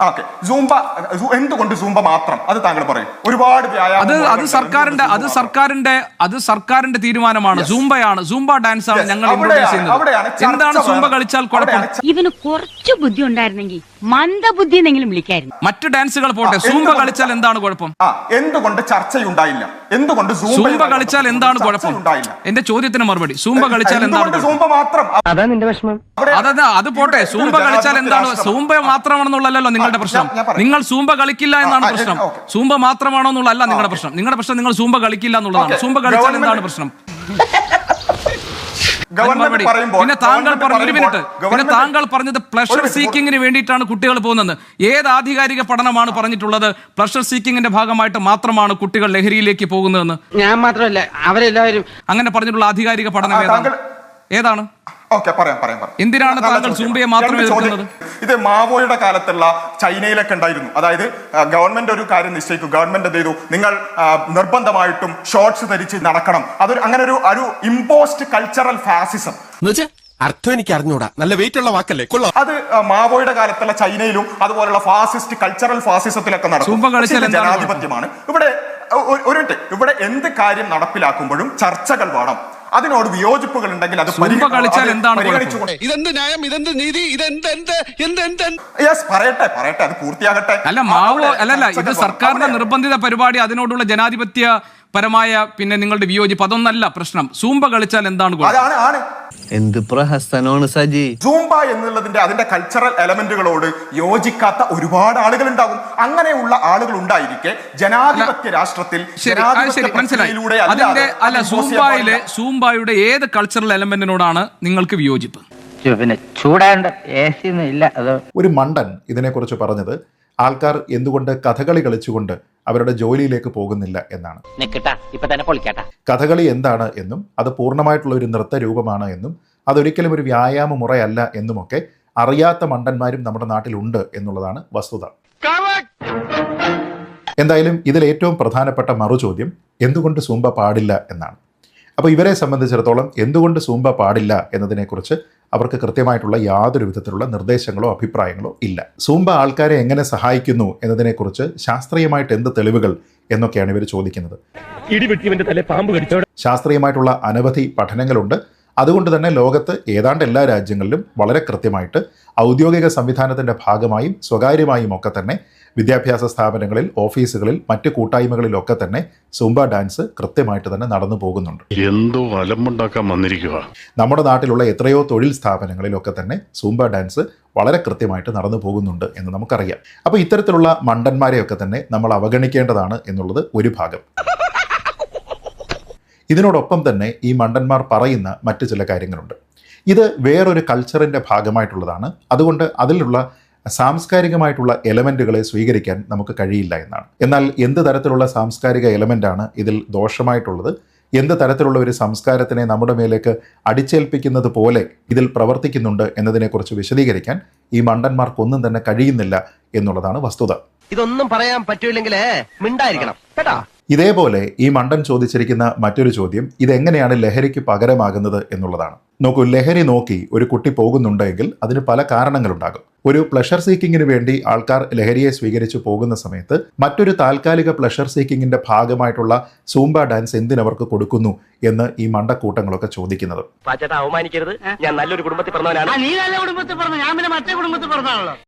Okay, Zumba എന്തുകൊണ്ട് Zumba മാത്രം? അത് താങ്കൾ പറയും. ഒരുപാട് അത് സർക്കാരിന്റെ തീരുമാനമാണ്. സൂംബയാണ്, സൂംബ ഡാൻസ് ആണ് ഞങ്ങൾ ഇൻട്രൊഡ്യൂസ് ചെയ്യുന്നത്. എന്താണ് സൂംബ കളിച്ചാൽ കുഴപ്പം? ഇവന് കുറച്ച് ബുദ്ധി ഉണ്ടായിരുന്നെങ്കിൽ മന്ദബുദ്ധി എന്നെങ്കിലും വിളിക്കായിരുന്നു. മറ്റ് ഡാൻസുകൾ പോട്ടെ, സൂംബ കളിച്ചാൽ എന്താണ് കുഴപ്പം? എന്തുകൊണ്ട് ചർച്ചയുണ്ടായില്ല? എന്തുകൊണ്ട് സൂംബ കളിച്ചാൽ എന്താണ് കുഴപ്പം? എന്റെ ചോദ്യത്തിന് മറുപടി, സൂംബ കളിച്ചാൽ എന്താണ്? സൂംബ മാത്രം, അതാ നിന്റെ വിഷമം. അത് പോട്ടെ, സൂംബ കളിച്ചാൽ എന്താണ്? സൂംബ മാത്രമാണെന്നുള്ളല്ലോ നിങ്ങളുടെ പ്രശ്നം. നിങ്ങൾ സൂംബ കളിക്കില്ല എന്നാണ് പ്രശ്നം. സൂംബ മാത്രമാണോ എന്നുള്ളതല്ല നിങ്ങളുടെ പ്രശ്നം. നിങ്ങളുടെ പ്രശ്നം നിങ്ങൾ സൂംബ കളിക്കില്ല എന്നുള്ളതാണ്. സൂംബ കളിച്ചാൽ എന്താണ് പ്രശ്നം? പിന്നെ താങ്കൾ പറഞ്ഞത് പ്ലഷർ സീക്കിങ്ങിന് വേണ്ടിയിട്ടാണ് കുട്ടികൾ പോകുന്നത്. ഏത് ആധികാരിക പഠനമാണ് പറഞ്ഞിട്ടുള്ളത് പ്ലഷർ സീക്കിങ്ങിന്റെ ഭാഗമായിട്ട് മാത്രമാണ് കുട്ടികൾ ലഹരിയിലേക്ക് പോകുന്നതെന്ന്? ഞാൻ മാത്രമല്ല, അവരെല്ലാവരും അങ്ങനെ പറഞ്ഞിട്ടുള്ള ആധികാരിക പഠനം ഏതാണ്? എന്തിനാണ് താങ്കൾ സൂംബയെ മാത്രം എതിർക്കുന്നത്? ഇത് മാവോയുടെ കാലത്തുള്ള ചൈനയിലൊക്കെ ഉണ്ടായിരുന്നു. അതായത് ഗവൺമെന്റ് ഒരു കാര്യം നിശ്ചയിക്കും, ഗവൺമെന്റ് എന്ത് ചെയ്തു, നിങ്ങൾ നിർബന്ധമായിട്ടും ഷോർട്സ് ധരിച്ച് നടക്കണം. അതൊരു അങ്ങനെ ഒരു ഇമ്പോസ്ഡ് കൾച്ചറൽ ഫാസിസം. അർത്ഥം എനിക്ക് അറിഞ്ഞൂടാ, നല്ല വെയിറ്റ് ഉള്ള വാക്കല്ലേ. അത് മാവോയുടെ കാലത്തുള്ള ചൈനയിലും അതുപോലുള്ള ഫാസിസ്റ്റ് കൾച്ചറൽ ഫാസിസത്തിലൊക്കെ നടക്കും. ജനാധിപത്യമാണ് ഇവിടെ എന്ത് കാര്യം നടപ്പിലാക്കുമ്പോഴും ചർച്ചകൾ വേണം. അതിനോട് വിയോജിപ്പുകൾ ഉണ്ടെങ്കിൽ അത് പറയട്ടെ, അത് പൂർത്തിയാകട്ടെ. അല്ല, ഇത് സർക്കാരിന്റെ നിർബന്ധിത പരിപാടി, അതിനോടുള്ള ജനാധിപത്യ പരമായ പിന്നെ നിങ്ങളുടെ വിയോജിപ്പ് അതൊന്നല്ല പ്രശ്നം. സൂംബ കളിച്ചാൽ എന്താണ്? എന്ത് പ്രഹസനമാണ് സജി. സൂംബ എന്നുള്ളതിന്റെ അതിന്റെ കൾച്ചറൽ എലമെന്റുകളോട് യോജിക്കാത്ത ഒരുപാട് ആളുകൾ ഉണ്ടാകും. അങ്ങനെയുള്ള ആളുകൾ ഉണ്ടായിരിക്കെ ജനാധിപത്യ രാഷ്ട്രത്തിൽ സൂംബയുടെ ഏത് കൾച്ചറൽ എലമെന്റിനോടാണ് നിങ്ങൾക്ക് വിയോജിപ്പ്? ഒരു മണ്ടൻ ഇതിനെക്കുറിച്ച് പറഞ്ഞത് ആൾക്കാർ എന്തുകൊണ്ട് കഥകളി കളിച്ചുകൊണ്ട് അവരുടെ ജോലിയിലേക്ക് പോകുന്നില്ല എന്നാണ്. കഥകളി എന്താണ് എന്നും അത് പൂർണ്ണമായിട്ടുള്ള ഒരു നൃത്ത രൂപമാണ് എന്നും അതൊരിക്കലും ഒരു വ്യായാമ മുറയല്ല എന്നുമൊക്കെ അറിയാത്ത മണ്ടന്മാരും നമ്മുടെ നാട്ടിലുണ്ട് എന്നുള്ളതാണ് വസ്തുത. എന്തായാലും ഇതിൽ ഏറ്റവും പ്രധാനപ്പെട്ട മറുചോദ്യം എന്തുകൊണ്ട് സൂംബ പാടില്ല എന്നാണ്. അപ്പോൾ ഇവരെ സംബന്ധിച്ചിടത്തോളം എന്തുകൊണ്ട് സൂംബ പാടില്ല എന്നതിനെക്കുറിച്ച് അവർക്ക് കൃത്യമായിട്ടുള്ള യാതൊരു വിധത്തിലുള്ള നിർദ്ദേശങ്ങളോ അഭിപ്രായങ്ങളോ ഇല്ല. സൂംബ ആൾക്കാരെ എങ്ങനെ സഹായിക്കുന്നു എന്നതിനെക്കുറിച്ച് ശാസ്ത്രീയമായിട്ട് എന്ത് തെളിവുകൾ എന്നൊക്കെയാണ് ഇവർ ചോദിക്കുന്നത്. ശാസ്ത്രീയമായിട്ടുള്ള അനവധി പഠനങ്ങളുണ്ട്. അതുകൊണ്ട് തന്നെ ലോകത്ത് ഏതാണ്ട് എല്ലാ രാജ്യങ്ങളിലും വളരെ കൃത്യമായിട്ട് ഔദ്യോഗിക സംവിധാനത്തിൻ്റെ ഭാഗമായും സ്വകാര്യമായും ഒക്കെ തന്നെ വിദ്യാഭ്യാസ സ്ഥാപനങ്ങളിൽ, ഓഫീസുകളിൽ, മറ്റ് കൂട്ടായ്മകളിലൊക്കെ തന്നെ സൂംബ ഡാൻസ് കൃത്യമായിട്ട് തന്നെ നടന്നു പോകുന്നുണ്ട്. എന്തോ അലമ്പുണ്ടാക്കാൻ വന്നിരിക്കുക. നമ്മുടെ നാട്ടിലുള്ള എത്രയോ തൊഴിൽ സ്ഥാപനങ്ങളിലൊക്കെ തന്നെ സൂംബ ഡാൻസ് വളരെ കൃത്യമായിട്ട് നടന്നു പോകുന്നുണ്ട് എന്ന് നമുക്കറിയാം. അപ്പോൾ ഇത്തരത്തിലുള്ള മണ്ടന്മാരെയൊക്കെ തന്നെ നമ്മൾ അവഗണിക്കേണ്ടതാണ് എന്നുള്ളത് ഒരു ഭാഗം. ഇതിനോടൊപ്പം തന്നെ ഈ മണ്ടന്മാർ പറയുന്ന മറ്റു ചില കാര്യങ്ങളുണ്ട്. ഇത് വേറൊരു കൾച്ചറിൻ്റെ ഭാഗമായിട്ടുള്ളതാണ്. അതുകൊണ്ട് അതിലുള്ള സാംസ്കാരികമായിട്ടുള്ള എലമെൻറ്റുകളെ സ്വീകരിക്കാൻ നമുക്ക് കഴിയില്ല എന്നാണ്. എന്നാൽ എന്ത് തരത്തിലുള്ള സാംസ്കാരിക എലമെൻ്റാണ് ഇതിൽ ദോഷമായിട്ടുള്ളത്, എന്ത് തരത്തിലുള്ള ഒരു സംസ്കാരത്തിനെ നമ്മുടെ മേലേക്ക് അടിച്ചേൽപ്പിക്കുന്നത് പോലെ ഇതിൽ പ്രവർത്തിക്കുന്നുണ്ട് എന്നതിനെക്കുറിച്ച് വിശദീകരിക്കാൻ ഈ മണ്ടന്മാർക്കൊന്നും തന്നെ കഴിയുന്നില്ല എന്നുള്ളതാണ് വസ്തുത. ഇതൊന്നും പറയാൻ പറ്റൂലെങ്കിൽ മിണ്ടായിരിക്കണം കേട്ടാ. ഇതേപോലെ ഈ മണ്ടൻ ചോദിച്ചിരിക്കുന്ന മറ്റൊരു ചോദ്യം ഇതെങ്ങനെയാണ് ലഹരിക്ക് പകരമാകുന്നത് എന്നുള്ളതാണ്. നോക്കൂ, ലഹരി നോക്കി ഒരു കുട്ടി പോകുന്നുണ്ടെങ്കിൽ അതിന് പല കാരണങ്ങളുണ്ടാകും. ഒരു പ്ലഷർ സീക്കിങ്ങിന് വേണ്ടി ആൾക്കാർ ലഹരിയെ സ്വീകരിച്ചു പോകുന്ന സമയത്ത് മറ്റൊരു താൽക്കാലിക പ്ലഷർ സീക്കിങ്ങിന്റെ ഭാഗമായിട്ടുള്ള സൂംബ ഡാൻസ് എന്തിനവർക്ക് കൊടുക്കുന്നു എന്ന് ഈ മണ്ടക്കൂട്ടങ്ങളൊക്കെ ചോദിക്കുന്നത്. അവമാനിക്കരുത്, ഞാൻ നല്ലൊരു കുടുംബത്തിൽ പറഞ്ഞവനാണ്.